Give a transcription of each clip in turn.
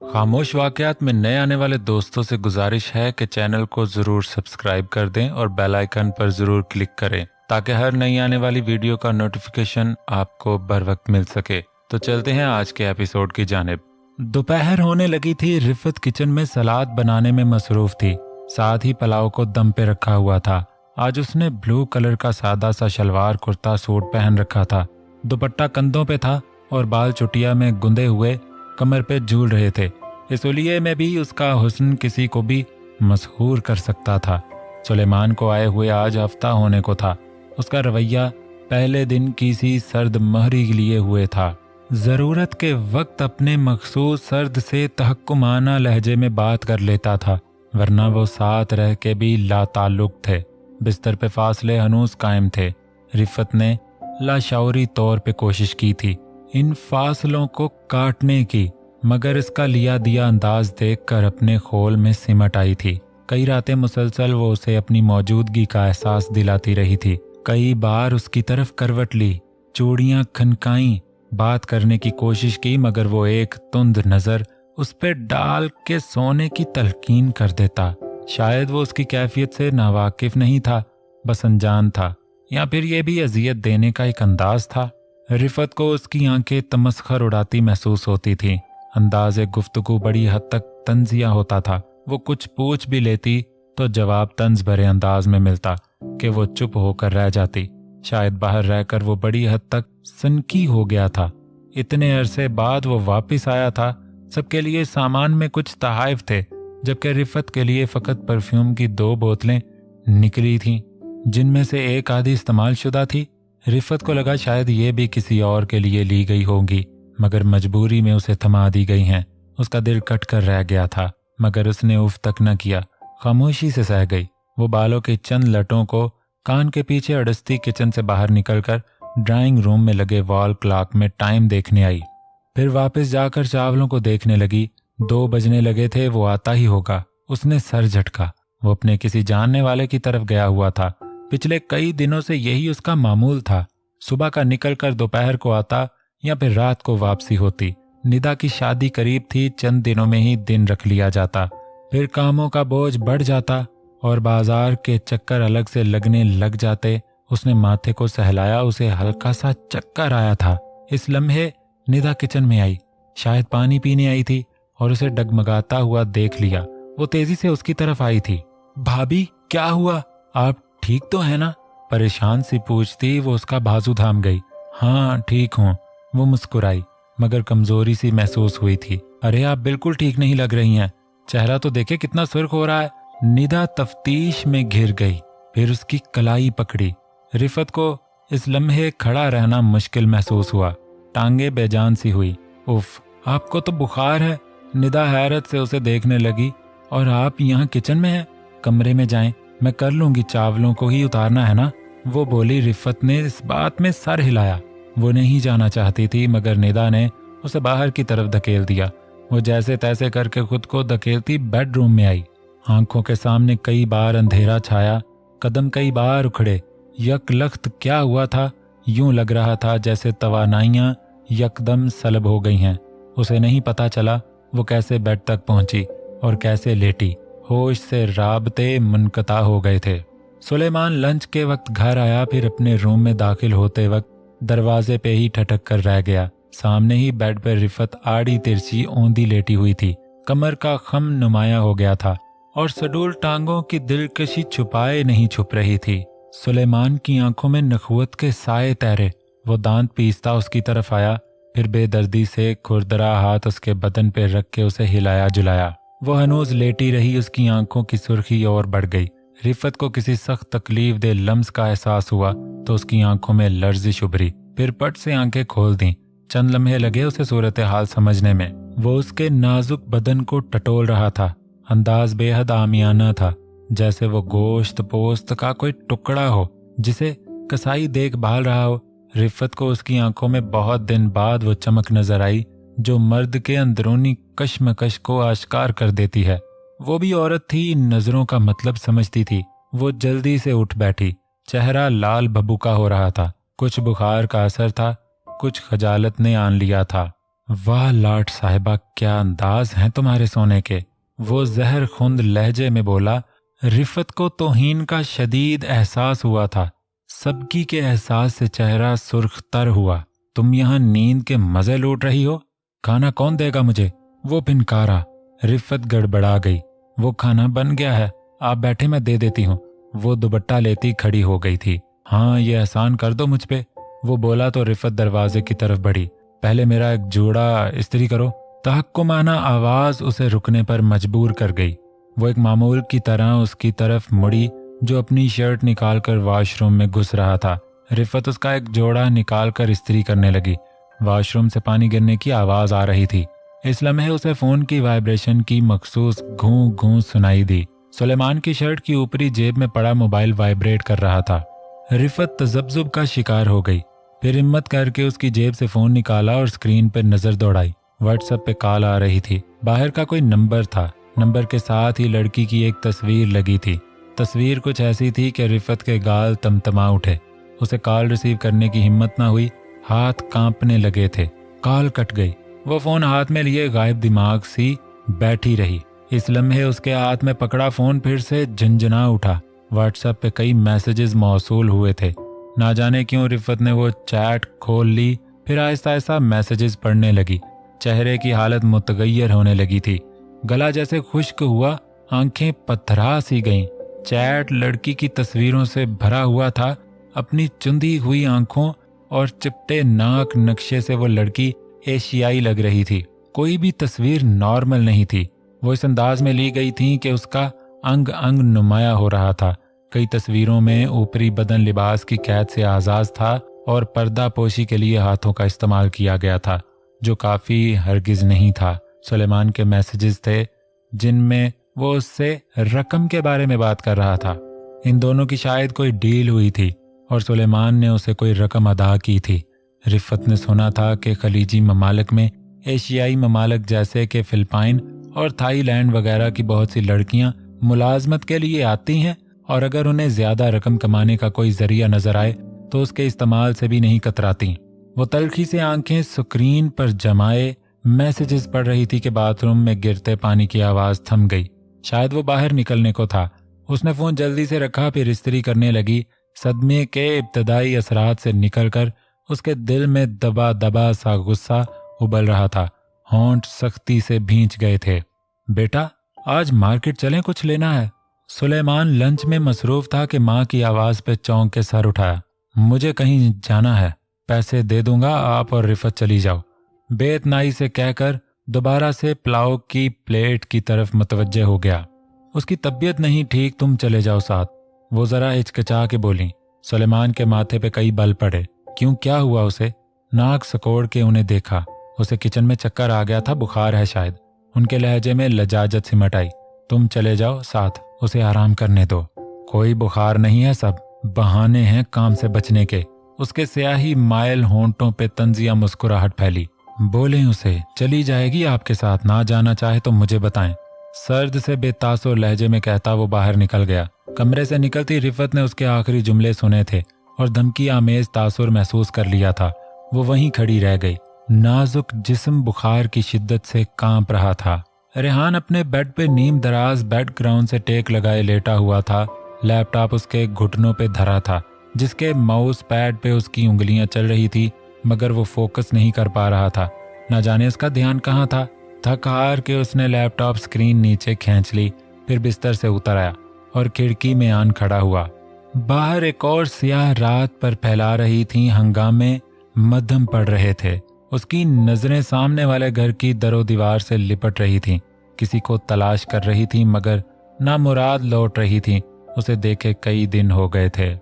खामोश वाकयात में नए आने वाले दोस्तों से गुजारिश है कि चैनल को ज़रूर सब्सक्राइब कर दें और बेल आइकन पर ज़रूर क्लिक करें ताकि हर नई आने वाली वीडियो का नोटिफिकेशन आपको बर वक्त मिल सके। तो चलते हैं आज के एपिसोड की जानिब। दोपहर होने लगी थी। रिफत किचन में सलाद बनाने में मसरूफ थी, साथ ही पुलाव को दम पे रखा हुआ था। आज उसने ब्लू कलर का सादा सा शलवार कुर्ता सूट पहन रखा था। दुपट्टा कंधों पे था और बाल चुटिया में गुंदे हुए कमर पे झूल रहे थे। इस उलिये में भी उसका हुस्न किसी को भी मशहूर कर सकता था। सुलेमान को आए हुए आज हफ्ता होने को था। उसका रवैया पहले दिन किसी सर्द महरी लिए हुए था। ज़रूरत के वक्त अपने मखसूस सर्द से तहक्कुमाना लहजे में बात कर लेता था, वरना वो साथ रह के भी लाताल्लुक थे। बिस्तर पे फासले हनूस कायम थे। रिफत ने लाशौरी तौर पे कोशिश की थी इन फासलों को काटने की, मगर इसका लिया दिया अंदाज देखकर अपने खोल में सिमट आई थी। कई रातें मुसलसल वो उसे अपनी मौजूदगी का एहसास दिलाती रही थी। कई बार उसकी तरफ करवट ली, चूड़ियां खनकाई, बात करने की कोशिश की, मगर वो एक तुंद नजर उस पे डाल के सोने की तलकीन कर देता। शायद वो उसकी कैफियत से नावाकिफ नहीं था, बस अनजान था, या फिर ये भी अजियत देने का एक अंदाज था। रिफत को उसकी आंखें तमस्खर उड़ाती महसूस होती थी। अंदाज़े गुफ्तगू बड़ी हद तक तंजिया होता था। वो कुछ पूछ भी लेती तो जवाब तंज भरे अंदाज में मिलता कि वो चुप होकर रह जाती। शायद बाहर रहकर वो बड़ी हद तक सनकी हो गया था। इतने अरसे बाद वो वापस आया था। सबके लिए सामान में कुछ तहाइफ थे, जबकि रिफत के लिए फ़कत परफ्यूम की 2 बोतलें निकली थीं, जिनमें से एक आधी इस्तेमाल शुदा थी। रिफत को लगा शायद ये भी किसी और के लिए ली गई होंगी, मगर मजबूरी में उसे थमा दी गई हैं। उसका दिल कट कर रह गया था, मगर उसने उफ तक न किया, खामोशी से सह गई। वो बालों के चंद लटों को कान के पीछे अड़सती किचन से बाहर निकलकर ड्राइंग रूम में लगे वॉल क्लॉक में टाइम देखने आई। फिर वापस जाकर चावलों को देखने लगी। 2 बजने लगे थे, वो आता ही होगा। उसने सर झटका। वो अपने किसी जानने वाले की तरफ गया हुआ था। पिछले कई दिनों से यही उसका मामूल था। सुबह का निकलकर दोपहर को आता या फिर रात को वापसी होती। निदा की शादी करीब थी, चंद दिनों में ही दिन रख लिया जाता। फिर कामों का बोझ बढ़ जाता और बाजार के चक्कर अलग से लगने लग जाते। उसने माथे को सहलाया, उसे हल्का सा चक्कर आया था। इस लम्हे निदा किचन में आई, शायद पानी पीने आई थी, और उसे डगमगाता हुआ देख लिया। वो तेजी से उसकी तरफ आई थी। भाभी, क्या हुआ? आप ठीक तो है ना? परेशान सी पूछती वो उसका बाजू थाम गई। हाँ, ठीक हूँ। वो मुस्कुराई, मगर कमजोरी सी महसूस हुई थी। अरे, आप बिल्कुल ठीक नहीं लग रही हैं। चेहरा तो देखे कितना सुर्ख हो रहा है। निदा तफ्तीश में घिर गई, फिर उसकी कलाई पकड़ी। रिफत को इस लम्हे खड़ा रहना मुश्किल महसूस हुआ। टांगे बेजान सी हुई। उफ, आपको तो बुखार है। निदा हैरत से उसे देखने लगी। और आप यहाँ किचन में हैं? कमरे में जाएं, मैं कर लूंगी, चावलों को ही उतारना है ना, वो बोली। रिफत ने इस बात में सर हिलाया। वो नहीं जाना चाहती थी, मगर निदा ने उसे बाहर की तरफ धकेल दिया। वो जैसे तैसे करके खुद को धकेलती बेडरूम में आई। आंखों के सामने कई बार अंधेरा छाया, कदम कई बार उखड़े। यकलख्त क्या हुआ था? यूं लग रहा था जैसे तवानाइयां यकदम सलब हो गई हैं। उसे नहीं पता चला वो कैसे बेड तक पहुंची और कैसे लेटी। होश से राबते मुनक़ता हो गए थे। सुलेमान लंच के वक्त घर आया, फिर अपने रूम में दाखिल होते वक्त दरवाजे पे ही ठटक कर रह गया। सामने ही बेड पर रिफत आड़ी तिरछी औंधी लेटी हुई थी। कमर का खम नुमाया हो गया था और सडूल टांगों की दिलकशी छुपाए नहीं छुप रही थी। सुलेमान की आंखों में नखवत के साए तैरे। वो दांत पीसता उसकी तरफ आया, फिर बेदर्दी से खुरदरा हाथ उसके बदन पे रख के उसे हिलाया जुलाया। वो हनूज लेटी रही। उसकी आंखों की सुर्खी और बढ़ गई। रिफत को किसी सख्त तकलीफ दे लम्स का एहसास हुआ तो उसकी आंखों में लर्जिश उभरी। फिर पट से आंखें खोल दी। चंद लम्हे लगे उसे सूरत हाल समझने में। वो उसके नाजुक बदन को टटोल रहा था। अंदाज बेहद आमियाना था, जैसे वो गोश्त पोस्त का कोई टुकड़ा हो जिसे कसाई देखभाल रहा हो। रिफत को उसकी आंखों में बहुत दिन बाद वो चमक नजर आई जो मर्द के अंदरूनी कश्मकश को आश्कार कर देती है। वो भी औरत थी, नजरों का मतलब समझती थी। वो जल्दी से उठ बैठी। चेहरा लाल भभूका हो रहा था। कुछ बुखार का असर था, कुछ खजालत ने आन लिया था। वाह लाट साहिबा, क्या अंदाज हैं तुम्हारे सोने के। वो जहर खुंद लहजे में बोला। रिफत को तौहीन का शदीद एहसास हुआ था। सबकी के एहसास से चेहरा सुर्ख तर हुआ। तुम यहाँ नींद के मजे लूट रही हो? खाना कौन देगा मुझे? वो फिनकारा। रिफत गड़बड़ा गई। वो खाना बन गया है, आप बैठे, मैं दे देती हूँ। वो दुपट्टा लेती खड़ी हो गई थी। हाँ, ये एहसान कर दो मुझ पे, वो बोला तो रिफत दरवाजे की तरफ बढ़ी। पहले मेरा एक जोड़ा इस्त्री करो। तहक्कुमाना आवाज उसे रुकने पर मजबूर कर गई। वो एक मामूल की तरह उसकी तरफ मुड़ी जो अपनी शर्ट निकालकर वॉशरूम में घुस रहा था। रिफत उसका एक जोड़ा निकालकर इस्त्री करने लगी। वॉशरूम से पानी गिरने की आवाज आ रही थी। इस लम्हे उसे फोन की वाइब्रेशन की मखसूस घूं घूं सुनाई दी। सुलेमान की शर्ट की ऊपरी जेब में पड़ा मोबाइल वाइब्रेट कर रहा था। रिफत तजब्जुब का शिकार हो गई। फिर हिम्मत करके उसकी जेब से फोन निकाला और स्क्रीन पर नजर दौड़ाई। व्हाट्सएप पे कॉल आ रही थी। बाहर का कोई नंबर था। नंबर के साथ ही लड़की की एक तस्वीर लगी थी। तस्वीर कुछ ऐसी थी कि रिफत के गाल तमतमा उठे। उसे कॉल रिसीव करने की हिम्मत ना हुई, हाथ कांपने लगे थे। कॉल कट गई। वो फोन हाथ में लिए गायब दिमाग सी बैठी रही। इस लम्हे उसके हाथ में पकड़ा फोन फिर से झंझना उठा। व्हाट्सएप पे कई मैसेजेस मौसूल हुए थे। ना जाने क्यों रिफत ने वो चैट खोल ली। फिर आहिस्ता आहिस्ता मैसेजेस पढ़ने लगी। चेहरे की हालत मुतगैयर होने लगी थी। गला जैसे खुश्क हुआ, आंखें पथरा सी गईं। चैट लड़की की तस्वीरों से भरा हुआ था। अपनी चुंदी हुई आंखों और चिपटे नाक नक्शे से वो लड़की एशियाई लग रही थी। कोई भी तस्वीर नॉर्मल नहीं थी। वो इस अंदाज में ली गई थी कि उसका अंग अंग नुमाया हो रहा था। कई तस्वीरों में ऊपरी बदन लिबास की कैद से आजाद था और पर्दा पोशी के लिए हाथों का इस्तेमाल किया गया था, जो काफी हरगिज नहीं था। सुलेमान के मैसेजेस थे जिनमें वो उससे रकम के बारे में बात कर रहा था। इन दोनों की शायद कोई डील हुई थी और सुलेमान ने उसे कोई रकम अदा की थी। रिफत ने सुना था कि खलीजी ममालिक में एशियाई ममालिक जैसे कि फिलिपाइन और थाईलैंड वगैरह की बहुत सी लड़कियां मुलाजमत के लिए आती हैं और अगर उन्हें ज्यादा रकम कमाने का कोई जरिया नजर आए तो उसके इस्तेमाल से भी नहीं कतराती। वो तलखी से आंखें स्क्रीन पर जमाए मैसेजेस पढ़ रही थी कि बाथरूम में गिरते पानी की आवाज थम गई। शायद वो बाहर निकलने को था। उसने फोन जल्दी से रखा, फिर इस्त्री करने लगी। सदमे के इब्तदाई असरात से निकलकर उसके दिल में दबा दबा सा गुस्सा उबल रहा था। होंठ सख्ती से भींच गए थे। बेटा, आज मार्केट चलें, कुछ लेना है। सुलेमान लंच में मसरूफ था कि माँ की आवाज पे चौंक के सर उठाया। मुझे कहीं जाना है, पैसे दे दूंगा, आप और रिफत चली जाओ, बेइतनाई से कहकर दोबारा से पुलाव की प्लेट की तरफ मुतवज्जे हो गया। उसकी तबीयत नहीं ठीक, तुम चले जाओ साथ, वो जरा हिचकिचा के बोली। सुलेमान के माथे पे कई बल पड़े। क्यों, क्या हुआ उसे? नाक सकोड़ के उन्हें देखा। उसे किचन में चक्कर आ गया था, बुखार है शायद। उनके लहजे में लजाजत सिमट आई। तुम चले जाओ साथ, उसे आराम करने दो। कोई बुखार नहीं है, सब बहाने हैं काम से बचने के। उसके स्याही मायल होंठों पे तंजिया मुस्कुराहट फैली। बोलें उसे, चली जाएगी आपके साथ, ना जाना चाहे तो मुझे बताएं। सर्द से बेतासुर लहजे में कहता वो बाहर निकल गया। कमरे से निकलती रिफत ने उसके आखिरी जुमले सुने थे और धमकी आमेज तासुर महसूस कर लिया था। वो वहीं खड़ी रह गई। नाजुक जिस्म बुखार की शिद्दत से कांप रहा था। रेहान अपने बेड पे नीम दराज बेड ग्राउंड से टेक लगाए लेटा हुआ था। लैपटॉप उसके घुटनों पे धरा था, जिसके माउस पैड पे उसकी उंगलियां चल रही थी, मगर वो फोकस नहीं कर पा रहा था। न जाने उसका ध्यान कहाँ था। थक हार के उसने लैपटॉप स्क्रीन नीचे खींच ली, फिर बिस्तर से उतर आया और खिड़की में आन खड़ा हुआ। बाहर एक और सियाह रात पर फैला रही थी, हंगामे मध्यम पड़ रहे थे। उसकी नजरें सामने वाले घर की दरो दीवार से लिपट रही थीं, किसी को तलाश कर रही थीं, मगर नामुराद लौट रही थीं। उसे देखे कई दिन हो गए थे।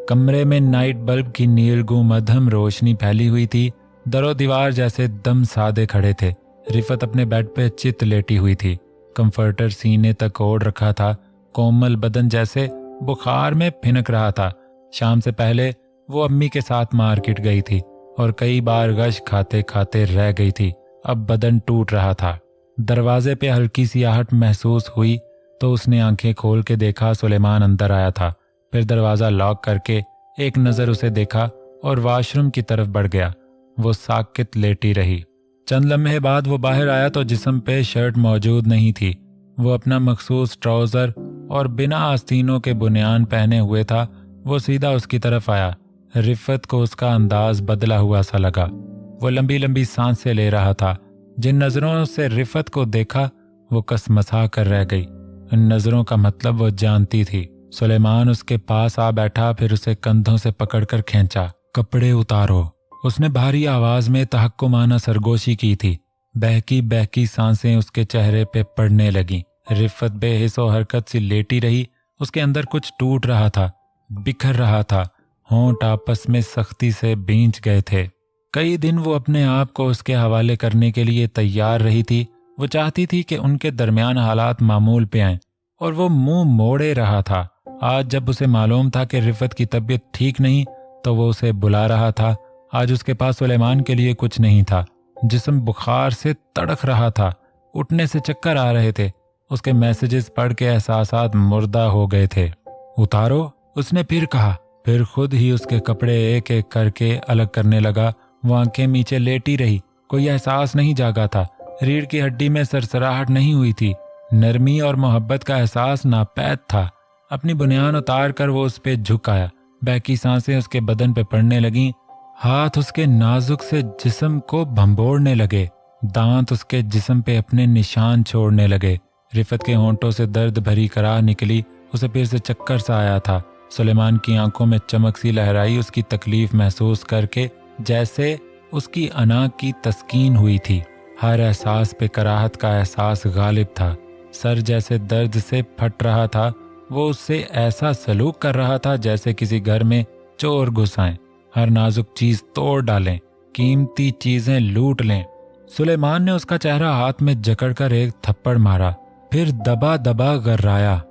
कमरे में नाइट बल्ब की नीलगू मध्यम रोशनी फैली हुई थी। दरो दीवार जैसे दम सादे खड़े थे। रिफत अपने बेड पे चित लेटी हुई थी। कंफर्टर सीने तक ओढ़ रखा था। कोमल बदन जैसे बुखार में फिनक रहा था। शाम से पहले वो अम्मी के साथ मार्केट गई थी और कई बार गश खाते खाते रह गई थी। अब बदन टूट रहा था। दरवाजे पे हल्की सी आहट महसूस हुई तो उसने आंखें खोल के देखा, सुलेमान अंदर आया था। फिर दरवाजा लॉक करके एक नजर उसे देखा और वॉशरूम की तरफ बढ़ गया। वो साकित लेटी रही। चंद लम्हे बाद वो बाहर आया तो जिस्म पे शर्ट मौजूद नहीं थी। वो अपना मखसूस ट्राउज़र और बिना आस्तीनों के बुनियान पहने हुए था। वो सीधा उसकी तरफ आया। रिफ़त को उसका अंदाज बदला हुआ सा लगा। वो लंबी लंबी सांसें ले रहा था। जिन नज़रों से रिफ़त को देखा वो कसमसा कर रह गई। उन नज़रों का मतलब वो जानती थी। सुलेमान उसके पास आ बैठा, फिर उसे कंधों से पकड़कर खींचा। कपड़े उतारो, उसने भारी आवाज में तहक्कुमाना सरगोशी की थी। बहकी बहकी सांसें उसके चेहरे पे पड़ने लगीं। रिफ़त बेहिस्सो हरकत सी लेटी रही। उसके अंदर कुछ टूट रहा था, बिखर रहा था। होंठ आपस में सख्ती से भींच गए थे। कई दिन वो अपने आप को उसके हवाले करने के लिए तैयार रही थी। वो चाहती थी कि उनके दरमियान हालात मामूल पे आएं, और वो मुंह मोड़े रहा था। आज जब उसे मालूम था कि रिफ़त की तबीयत ठीक नहीं, तो वो उसे बुला रहा था। आज उसके पास सुलेमान के लिए कुछ नहीं था। जिस्म बुखार से तड़क रहा था, उठने से चक्कर आ रहे थे। उसके मैसेजेस पढ़ के एहसासात मुर्दा हो गए थे। उतारो, उसने फिर कहा। फिर खुद ही उसके कपड़े एक एक करके अलग करने लगा। वो आंखें नीचे लेटी रही। कोई एहसास नहीं जागा था। रीढ़ की हड्डी में सरसराहट नहीं हुई थी। नरमी और मोहब्बत का एहसास नापैद था। अपनी बुनियान उतार कर वो उस पे झुक आया। बहकी सांसें उसके बदन पे पड़ने लगीं। हाथ उसके नाजुक से जिस्म को भंबोड़ने लगे। दांत उसके जिस्म पे अपने निशान छोड़ने लगे। रिफ़त के होंठों से दर्द भरी कराह निकली। उसे फिर से चक्कर सा आया था। सुलेमान की आंखों में चमक सी लहराई, उसकी तकलीफ महसूस करके, जैसे उसकी अना की तस्कीन हुई थी। हर एहसास पे कराहत का एहसास गालिब था। सर जैसे दर्द से फट रहा था। वो उससे ऐसा सलूक कर रहा था जैसे किसी घर में चोर घुस आएं, हर नाजुक चीज तोड़ डालें, कीमती चीजें लूट लें। सुलेमान ने उसका चेहरा हाथ में जकड़कर एक थप्पड़ मारा, फिर दबा दबा गर्राया।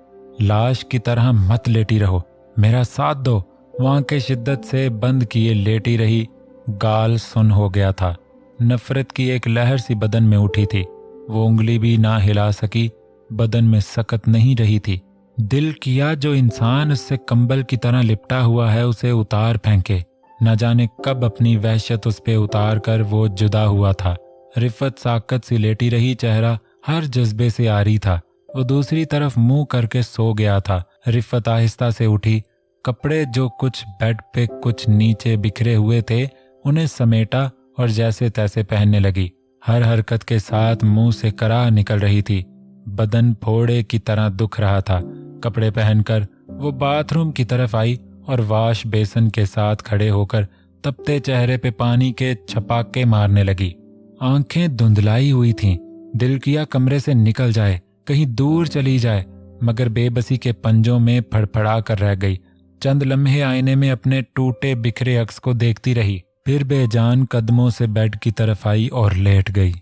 लाश की तरह मत लेटी रहो, मेरा साथ दो। वहां के शिद्दत से बंद किए लेटी रही। गाल सुन हो गया था। नफरत की एक लहर सी बदन में उठी थी। वो उंगली भी ना हिला सकी। बदन में सकत नहीं रही थी। दिल किया जो इंसान उससे कंबल की तरह लिपटा हुआ है उसे उतार फेंके। न जाने कब अपनी वहशत उस पे उतार कर वो जुदा हुआ था। रिफ़त साकत सी लेटी रही, चेहरा हर जज्बे से आरी था। वो दूसरी तरफ मुंह करके सो गया था। रिफ़त आहिस्ता से उठी। कपड़े जो कुछ बेड पे कुछ नीचे बिखरे हुए थे उन्हें समेटा और जैसे तैसे पहनने लगी। हर हरकत के साथ मुंह से कराह निकल रही थी। बदन फोड़े की तरह दुख रहा था। कपड़े पहनकर वो बाथरूम की तरफ आई और वाश बेसन के साथ खड़े होकर तपते चेहरे पे पानी के छपाके मारने लगी। आंखें धुंधलाई हुई थीं। दिल किया कमरे से निकल जाए, कहीं दूर चली जाए, मगर बेबसी के पंजों में फड़फड़ा कर रह गई। चंद लम्हे आईने में अपने टूटे बिखरे अक्स को देखती रही, फिर बेजान कदमों से बेड की तरफ आई और लेट गई।